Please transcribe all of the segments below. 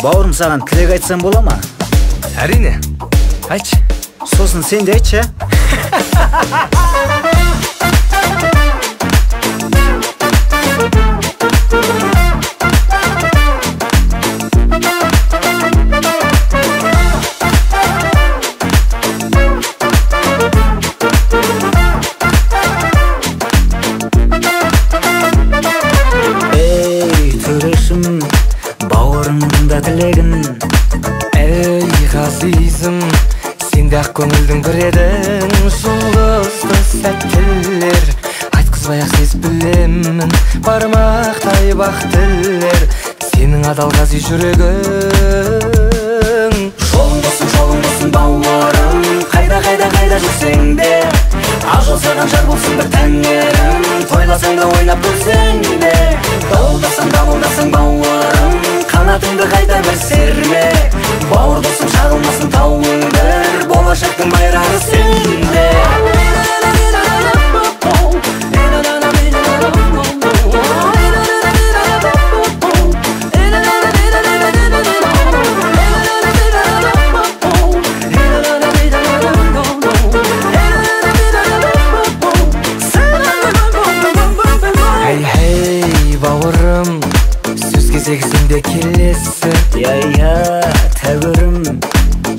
Бауырым, саған тілек айтсам бола ма? Әрине. Айтшы. Сосын сен де айтшы. Ей, төрешім, бауырыңдың да тілегін. Ей, ғазизым, сенде-ақ көңілдің бір едің. Жұлдызды сәттілер айтқызбай-ақ сезіп білемін. Бармақтай бақ тілер сенің адал ғази жүрегің. Жолың болсын бауырым, қайда жүрсең де. Ақ жол саған жар болсын бір тәңірім, тойласаң да ойнап күлсең де. Дауылдасаң бауырым, қанатыңды қайта бір серме. Бауыр досым, шағылмасын тауың бір, болашақтың байрағы сенде. Бауырым, сөз кезегісінде келесі. Я, тәуірім,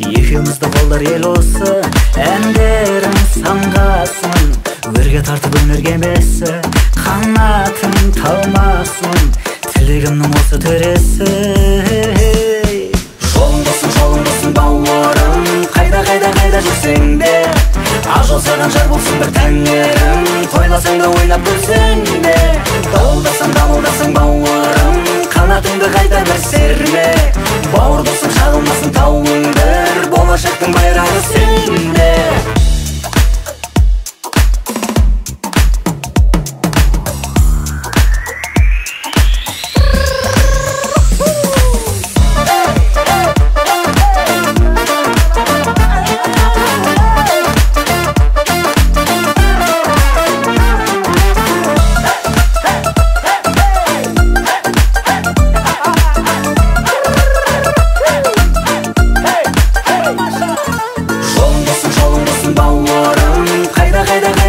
екеумізді қолдар ел осы. Әндерім самғасын, өрге тартып өнерге емесі. Қанатым талмасын, тілегімнің осы төресі. Жолың болсын бауырым, қайда жүрсең де. Ақ жол саған жар болсын бір тәңірім, тойласаң да ойнап күлсең де. Дауылдасаң бауырым, қанатыңды қайта бір серме. Бауыр досым, шағылмасын тауың бір, болашақтың байрағы сенде.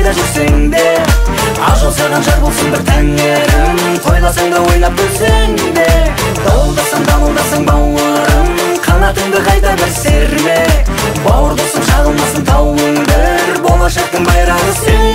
Жүрсең де, ақ жол саған жар болсын бір тәңірім, тойласаң да ойнап күлсең де. Дауылдасаң бауырым, қанатыңды қайта бір серме. Бауыр досым, шағылмасын тауың бір, болашақтың байрағы сен.